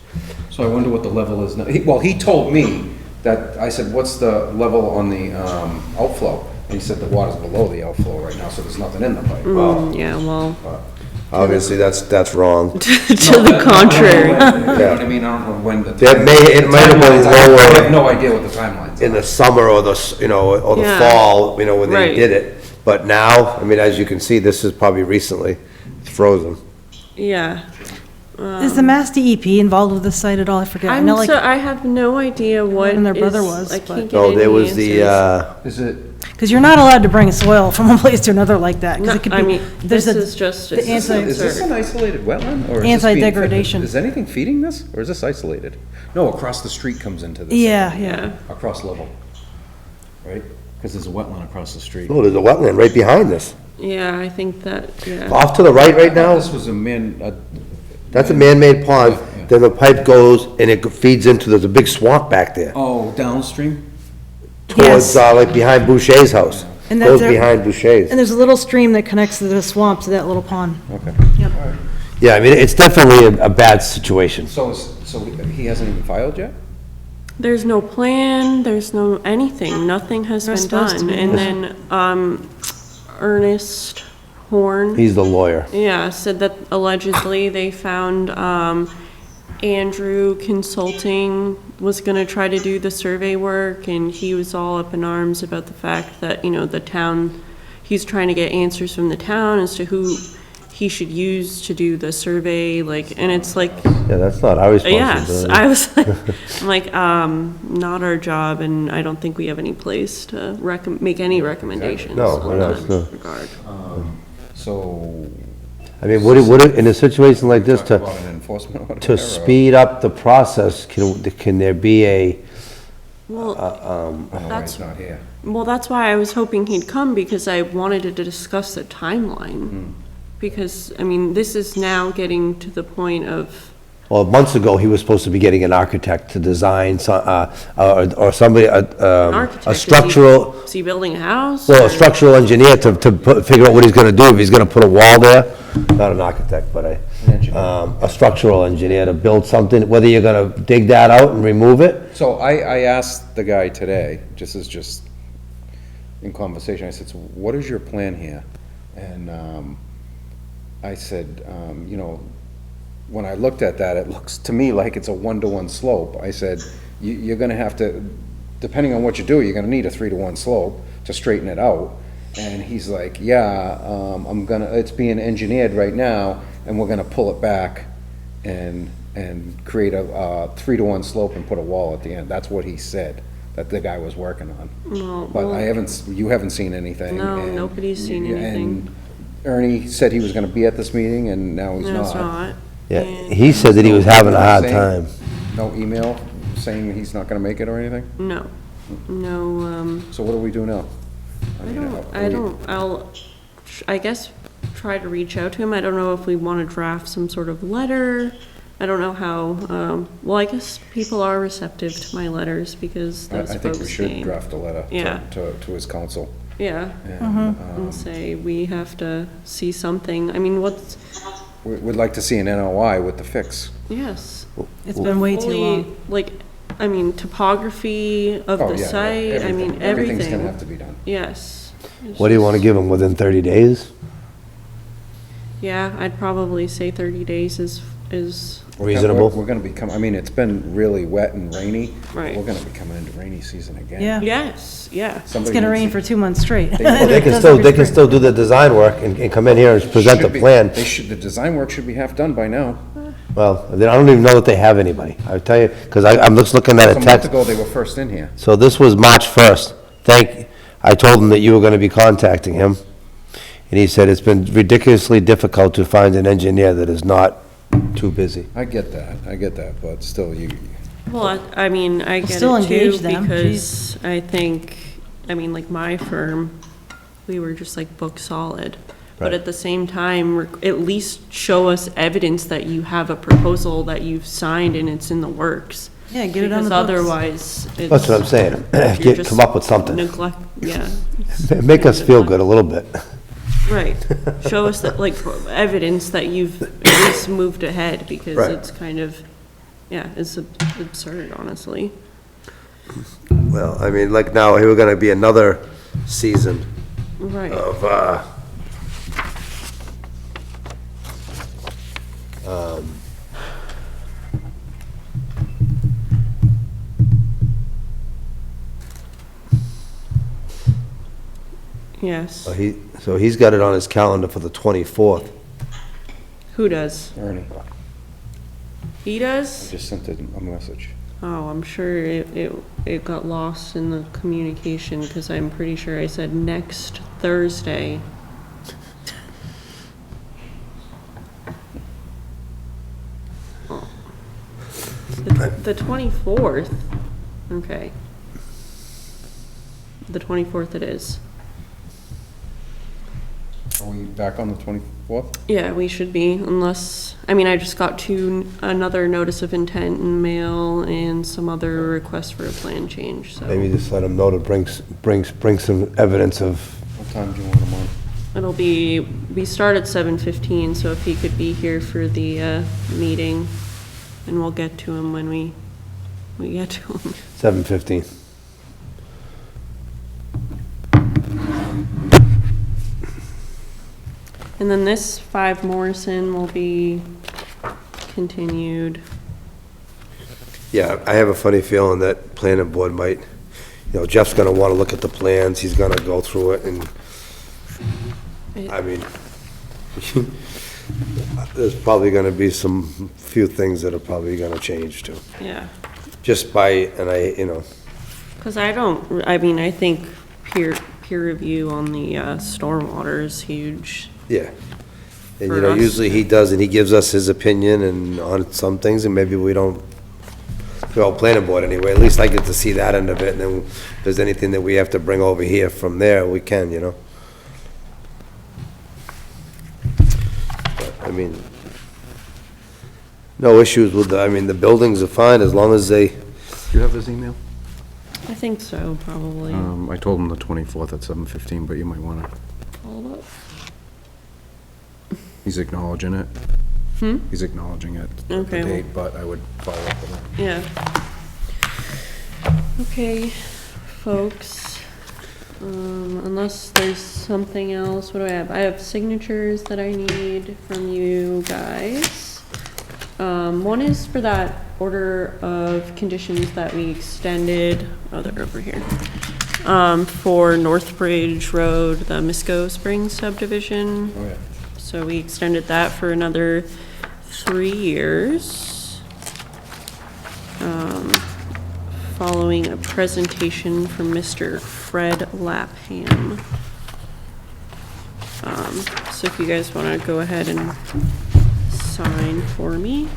So I wonder what the level is now. Well, he told me that, I said, what's the level on the outflow? And he said the water's below the outflow right now, so there's nothing in the pipe. yeah, well, Obviously, that's wrong. to the contrary. You know what I mean? I don't know when the. It might have been timelines- I lower have no idea what the timelines in are. the summer or or the Yeah. fall, when they Right. did it. But now, as you can see, this is probably recently, it's frozen. Yeah. Is the Mass DEP involved with this site at all? I forget. I know, like, I have no idea what And their brother is- was, I but- can't get No, any there was the, answers. Is it, because you're not allowed to bring soil from one place to another like that. 'Cause No, it could I be- mean, there's this a- is just, the it's just anti- is this absurd. an isolated wetland? or is this being Anti-degradation. fed? Is anything feeding this, or is this isolated? No, across the street comes into this. Yeah, area. yeah. Yeah. Across level, right? Because there's a wetland across the street. no, there's a wetland right behind this. Yeah, I think that, yeah. Off to the right I thought now, this was a that's a man-made pond. Yeah. Then the pipe goes and it feeds into, there's a big swamp back there. oh, downstream? Towards, Yes. like behind Boucher's house. And Goes that's- behind Boucher's. And there's a little stream that connects to the swamp to that little pond. Okay. Yeah, it's definitely a bad situation. So he hasn't even filed yet? There's no plan, there's no anything, nothing has They're been supposed to done. be. And then, Ernest Horn, He's the lawyer. yeah, said that allegedly they found, Andrew Consulting was gonna try to do the survey work, and he was all up in arms about the fact that, the town, he's trying to get answers from the town as to who he should use to do the survey, and it's like, Yeah, that's not our yes, responsibility. I was like, I'm like, not our job, and I don't think we have any place to make any recommendations No, on we're not, that no. regard. So. What, in a situation like this, Talk about an enforcement order to there, or- speed up the process, can there be a, Well, Oh, that's, he's not here. well, that's why I was hoping he'd come, because I wanted to discuss the timeline. Because, this is now getting to the point of, well, months ago, he was supposed to be getting an architect to design, or somebody, an a architect. structural, Is he building a house? well, or- a structural engineer to figure out what he's gonna do, if he's gonna put a wall there, not an architect, but a structural engineer to build something, whether you're gonna dig that out and remove it. So I asked the guy today, just in conversation, I said, so what is your plan here? And, I said, when I looked at that, it looks to me like it's a 1-to-1 slope. I said, you're gonna have to, depending on what you do, you're gonna need a 3-to-1 slope to straighten it out. And he's like, yeah, it's being engineered right now, and we're gonna pull it back and create a 3-to-1 slope and put a wall at the end. That's what he said, that the guy was working on. Well, But you haven't seen anything. No, and- nobody's seen anything. and Ernie said he was gonna be at this meeting, and now he's No, it's not. not. Yeah, And- he said that he was having a hard Saying- time. No email saying he's not gonna make it or anything? No, no, So what do we do now? I guess try to reach out to him. I don't know if we want to draft some sort of letter. I don't know how, well, I guess people are receptive to my letters because I those think we folks should came. draft a letter Yeah. to his council. Yeah, And, and say we have to see something. we'd like to see an NOI with the fix. Yes. It's been way too Fully, long. topography of Oh, the yeah, site, everything. Everything's gonna have to be done. Yes. It's What do you wanna just- give him, within 30 days? Yeah, I'd probably say 30 days is is, Reasonable? We're gonna be I mean, it's been really wet and rainy. Right. We're gonna be coming into rainy season again. Yeah. yes, yeah. It's gonna rain for 2 months straight. They can still do the design work and come in here and present the plan. The design work should be half done by now. Well, I don't even know that they have anybody. I'll tell you, because I'm just looking at A a month text. ago, they were first in here. So this was March 1st. I told him that you were going to be contacting him, and he said it's been ridiculously difficult to find an engineer that is not too busy. I get that, but still, Well, I mean, I get Still it too, engage them, because I think, I mean, like my firm, we were just like book solid. But Right. at the same time, at least show us evidence that you have a proposal that you've signed and it's in the works. Yeah, get it on the Because books. otherwise, it's. That's what I'm saying. you're just Come up with something. Neglect, yeah, Make us feel good a little bit. right. Show us that, like, evidence that you've at least moved ahead, because Right. it's kind of, yeah, it's absurd, honestly. Well, I mean, like now, here we're going to be another season Right. of, Yes. so he's got it on his calendar for the 24th. Who does? Ernie, He I does? just sent it a message. Oh, I'm sure it got lost in the communication, because I'm pretty sure I said next Thursday. Oh. The 24th, okay. The 24th it is. Are we back on the 24th? Yeah, we should be, unless, I mean, I just got another notice of intent in mail and some other requests for a plan change, so. Maybe just let him know to bring some evidence of, What time do you want them on? It'll be, we start at 7:15, so if he could be here for the, meeting, and we'll get to him when we get to him. 7:15. And then this 5 Morrison will be continued. Yeah, I have a funny feeling that planning board might, Jeff's gonna wanna look at the plans, he's gonna go through it, and, I mean, there's probably gonna be some few things that are probably gonna change too. Yeah, Just by, and because I mean, I think peer review on the stormwater is huge. yeah. And, For us. usually he does, and he gives us his opinion and on some things, and maybe we don't, well, planning board anyway, at least I get to see that end of it, and then if there's anything that we have to bring over here from there, we can, But, I mean, no issues with the buildings are fine as long as they, Do you have his email? I think so, probably. I told him the 24th at 7:15, but you might want to, Hold up. he's acknowledging it. He's acknowledging it, the Okay, well- date, but I would follow up with it. Yeah. Okay, folks, unless there's something else, what do I have? I have signatures that I need from you guys. One is for that order of conditions that we extended, oh, they're over here. For Northbridge Road, the Misco Springs subdivision. Oh, yeah. So we extended that for another 3 years. Following a presentation from Mr. Fred Lapham. So if you guys want to go ahead and sign for me.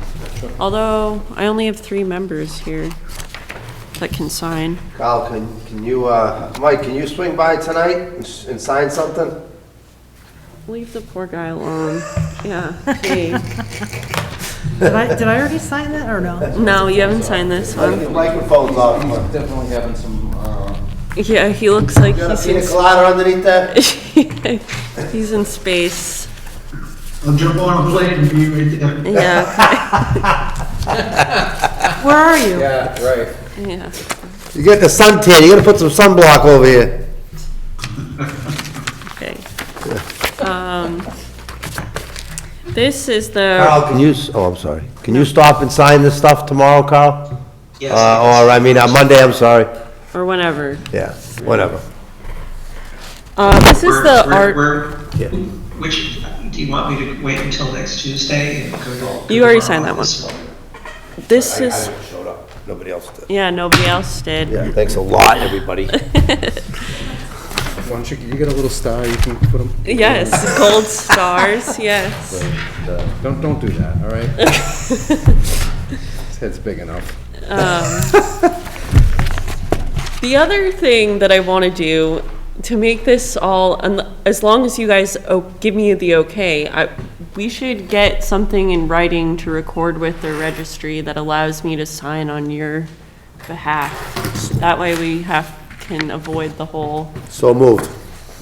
Although, I only have 3 members here that can sign. Kyle, can you, Mike, can you swing by tonight and sign something? Leave the poor guy alone. Yeah, gee. Did I already sign that, or no? No, you haven't signed this The one. microphone's off. Definitely having some, Yeah, he looks like Got a he's pina in, colada underneath that? he's in space. I'll jump on a plane and be right there. Yeah, Where are you? yeah, right. yeah. You get the suntan, you gotta put some sunblock over here. Okay. This is the, Carl, can you, oh, I'm sorry. Can you stop and sign this stuff tomorrow, Carl? Yes. Or, I mean, Monday, I'm sorry. Or whenever. Yeah, whatever. This is the art, Yeah. Which, do you want me to wait until next Tuesday and go? You already signed that one. This I is, haven't showed up. Nobody else did. yeah, nobody else did. Yeah, thanks a lot, everybody. Why don't you get a little star, you can put them. Yes, gold stars, yes. Don't do that, all right? His head's big enough. The other thing that I want to do to make this all, as long as you guys give me the okay, we should get something in writing to record with the registry that allows me to sign on your behalf. That way we can avoid the whole, So moved.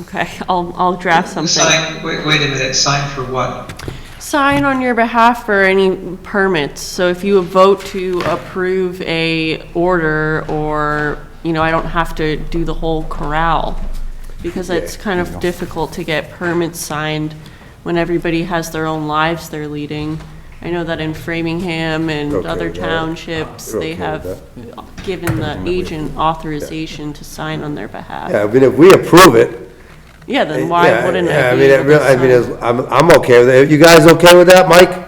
okay, I'll draft something. Sign, wait a minute, sign for what? Sign on your behalf for any permits. So if you vote to approve a order, or, I don't have to do the whole corral, because it's kind of difficult to get permits signed when everybody has their own lives they're leading. I know that in Framingham and Okay other with that? townships, You're they okay have with given the agent authorization to sign on their behalf. Yeah, I mean, if we approve it. Yeah, then why yeah, wouldn't yeah, I I be mean, able to sign? I'm okay with it. You guys okay with that, Mike?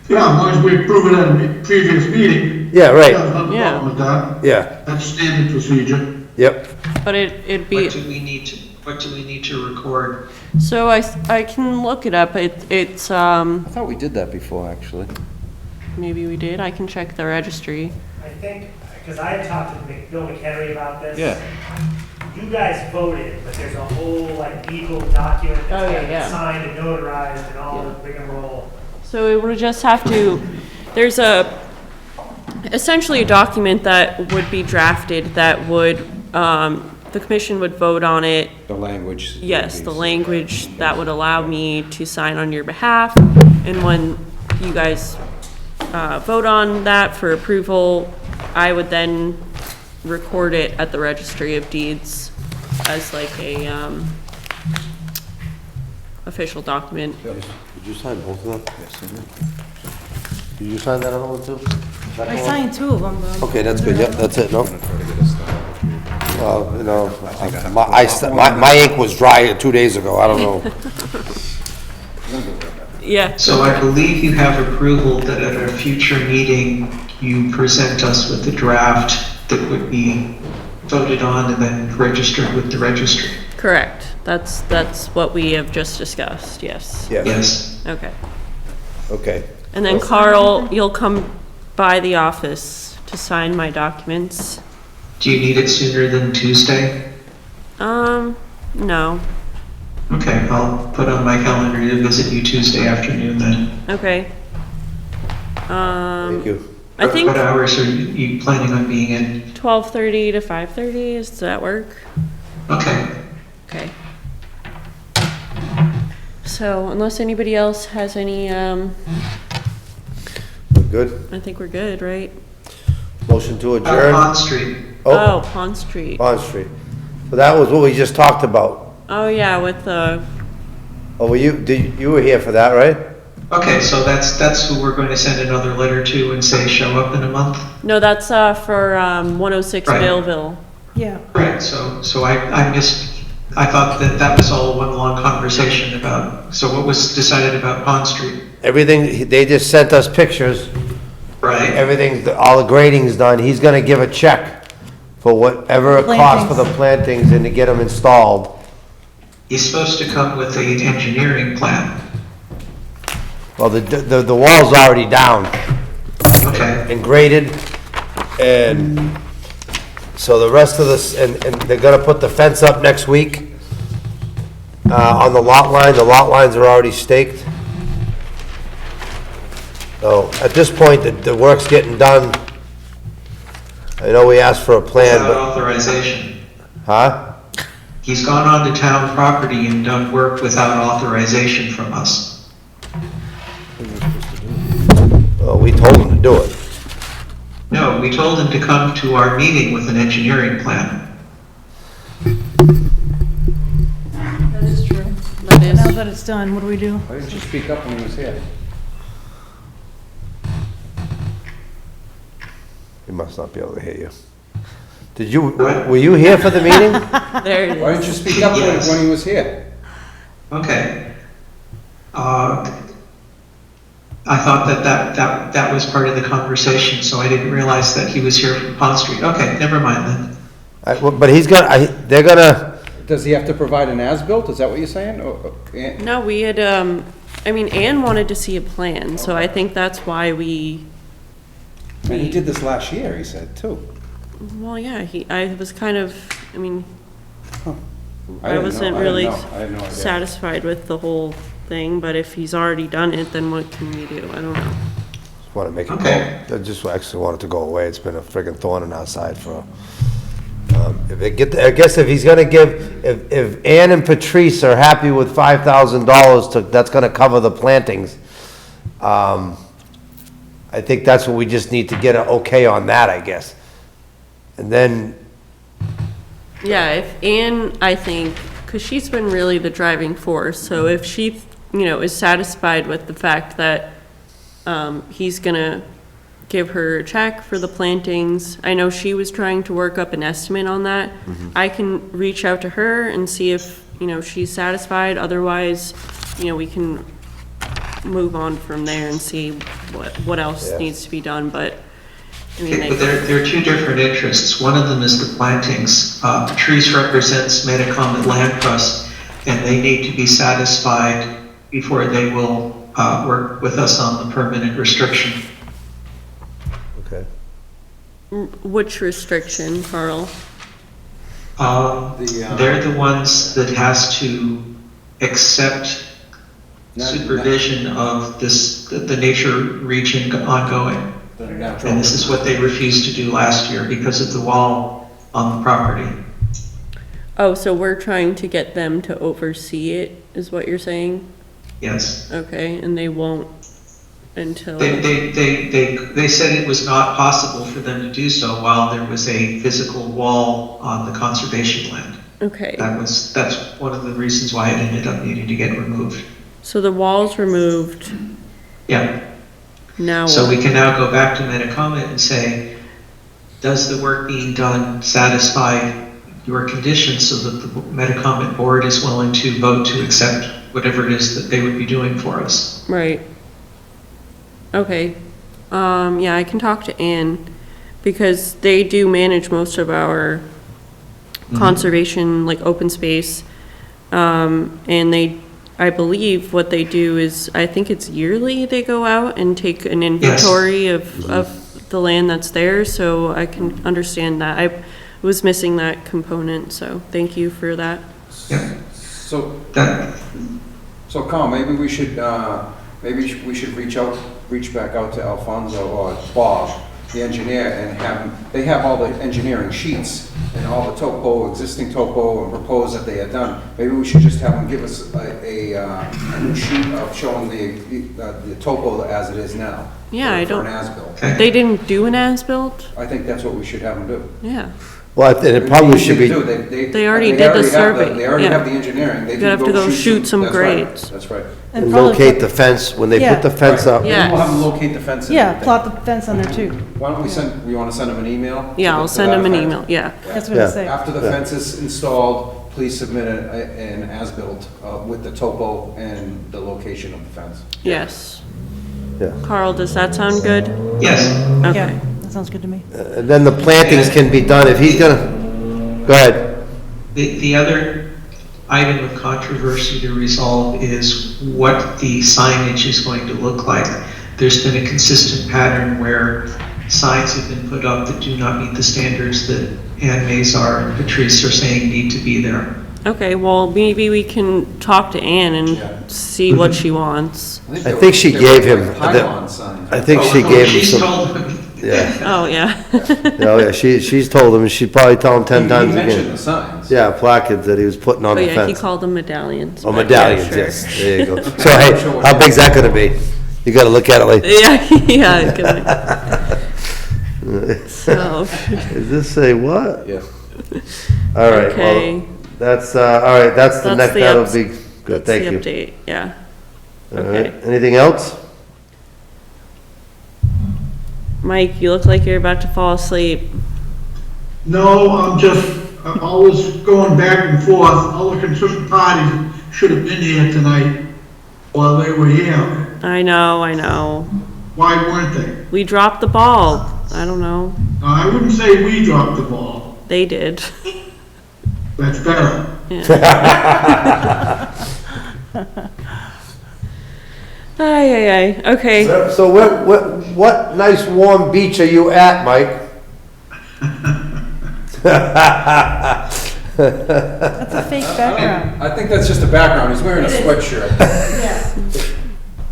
Yeah, as long as we approve it at a previous meeting. Yeah, right. No Yeah. problem with that. Yeah, That's standard procedure. yep. But it'd be, What do we need to record? so I can look it up. It's, I thought we did that before, actually. maybe we did. I can check the registry. I think, because I had talked to Bill McHenry about this. Yeah. You guys voted, but there's a whole legal document Oh, that's yeah, got to be yeah. signed and notarized and all Yeah. the rigmarole. So it would just have to, there's essentially a document that would be drafted that would, the commission would vote on it. The language. Yes, the language that would allow me to sign on your behalf. And when you guys vote on that for approval, I would then record it at the Registry of Deeds as like a official document. Did you sign both of them? Yes, I did. Did you sign that other one too? I signed 2 of them, though. Okay, that's good, yep, that's it, no? Well, my ink was dry 2 days ago, I don't know. Yeah, So I believe you have approval that at a future meeting, you present us with a draft that would be voted on and then registered with the registry. correct. That's what we have just discussed, yes. Yeah, Yes. Okay. okay. And then Carl, you'll come by the office to sign my documents. Do you need it sooner than Tuesday? No. Okay, I'll put on my calendar to visit you Tuesday afternoon then. Okay. Thank you. I think What hours are you planning on being in? 12:30 to 5:30, does that work? Okay. Okay. So unless anybody else has any, Good? I think we're good, right? Motion to adjourn? Pond Street. Oh, Pond Street. Bond Street. So that was what we just talked about. Oh, yeah, with the, Oh, you were here for that, right? Okay, so that's who we're going to send another letter to and say, show up in a month? no, that's, for, 106 Right. Daleville. Yeah. Right, so I thought that was all one long conversation about, so what was decided about Pond Street? Everything, they just sent us pictures. Right? Everything, all the grading's done. He's gonna give a check for whatever it costs for the plantings and to get them installed. He's supposed to come with an engineering plan. Well, the wall's already down Okay, and graded, and so the rest of this, and they're gonna put the fence up next week on the lot line. The lot lines are already staked. So at this point, the work's getting done. I know we asked for a plan, without but, authorization. huh? He's gone onto town property and done work without authorization from us. Well, we told him to do it. No, we told him to come to our meeting with an engineering plan. That is true. That is, Now that it's done, what do we do? Why didn't you speak up when he was here? He must not be able to hear you. Were you here for the meeting? There it Why is. didn't you speak up Yes. when he was here? Okay. I thought that was part of the conversation, so I didn't realize that he was here from Pond Street. Okay, never mind then. But he's gonna, they're gonna, Does he have to provide an as-built? Is that what you're saying? No, we had, I mean, Ann wanted to see a plan, so I think that's why we, And he did this last year, he said, too. well, yeah, I was kind of, I mean, I I didn't wasn't know. I really didn't know. I had no idea. satisfied with the whole thing, but if he's already done it, then what can we do? I don't know. wanna make it Okay. go, I just actually want it to go away. It's been a friggin' thorn in our side for, I guess if he's gonna give, if Ann and Patrice are happy with $5,000 that's gonna cover the plantings, I think that's what we just need to get an okay on that, I guess. And then, Yeah, if Anne, I think, because she's been really the driving force, so if she, is satisfied with the fact that he's gonna give her a check for the plantings, I know she was trying to work up an estimate on that. I can reach out to her and see if, she's satisfied, otherwise, we can move on from there and see what else Yeah. needs to be done, but, I mean, Okay, but there are two different interests. One of them is the plantings. Patrice represents Metacomet Land Trust, and they need to be satisfied before they will work with us on the permanent restriction. okay. which restriction, Carl? They're the ones that has to accept supervision of the nature region ongoing. And this is what they refused to do last year because of the wall on the property. Oh, so we're trying to get them to oversee it, is what you're saying? Yes. Okay, and they won't until, They said it was not possible for them to do so while there was a physical wall on the conservation land. okay. That's one of the reasons why it ended up needing to get removed. So the wall's removed, Yeah. now So what? we can now go back to Metacomet and say, does the work being done satisfy your conditions so that the Metacomet board is willing to vote to accept whatever it is that they would be doing for us? Right. Okay, yeah, I can talk to Ann, because they do manage most of our conservation, like open space. And I believe what they do is, I think it's yearly they go out and take an inventory of the land that's there, so I can understand that. I was missing that component, so thank you for that. Yeah. So, That, Carl, maybe we should reach back out to Alfonso or Bob, the engineer, and they have all the engineering sheets and all the existing topo and proposed that they had done. Maybe we should just have them give us a new sheet of showing the topo as it is now. Yeah, I For don't- an as-built. They didn't do an as-built? I think that's what we should have them do. Yeah. Well, and it probably should be, They already did the survey, They already yeah. have the engineering. They You'd have to go shoot some that's right, grades. That's right. And probably locate the fence, when they put the fence up. Maybe we'll have them Yes. locate the fence and Yeah, everything. plot the fence on there too. Why don't we want to send them an email? Yeah, I'll send them an email, yeah. That's what Yeah. it say. After the fence is installed, please submit an as-built with the topo and the location of the fence. Yes. Yeah. Carl, does that sound good? yes. Okay. Yeah, that sounds good to me. And then the plantings can be done, if he's gonna, go ahead. The other item of controversy to resolve is what the signage is going to look like. There's been a consistent pattern where signs have been put up that do not meet the standards that Ann Mazar and Patrice are saying need to be there. Okay, well, maybe we can talk to Ann and see what she wants. I think she gave him the- Pylon signs. I think she gave him She's some, told them. yeah. Oh, yeah. Oh, yeah, she's told him, she'd probably tell him 10 times He mentioned again. the signs. Yeah, placards that he was putting on Oh, the yeah, he fence. called them medallions. Oh, but medallions, yeah, sure. yes, there you go. So, hey, how big's that gonna be? You gotta look at it like, Yeah, yeah. So, does this say what? Yeah. All right, okay. well, that's, all right, that's the next, that'll be good, That's thank the you. update, yeah. All Okay. right, anything else? Mike, you look like you're about to fall asleep. No, I'm always going back and forth. All the concerned parties should have been here tonight while they were here. I know. Why weren't they? We dropped the ball. I don't know. No, I wouldn't say we dropped the ball. They did. That's better. Ay, okay. So what nice warm beach are you at, Mike? That's a fake background. I think that's just a background, he's wearing a sweatshirt. Yeah.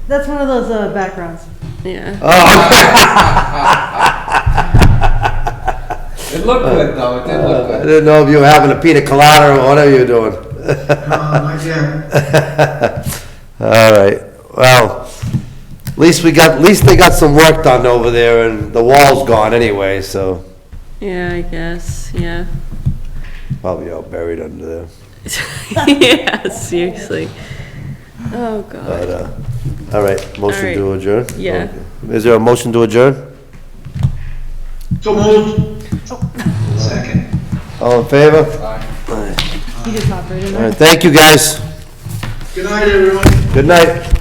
That's one of those backgrounds. Yeah. It looked good, though, it did look I good. didn't know if you were having a pina colada or whatever you're doing. Not yet. All right, well, at least they got some work done over there and the wall's gone anyway, so Yeah, I guess, yeah. probably all buried under there. Yeah, seriously. Oh, God. But, all right, motion to All right. adjourn? Yeah. Okay. Is there a motion to adjourn? So moved. Second. All in favor? He just operated All it. right, thank you, guys. Good night, everyone. Good night.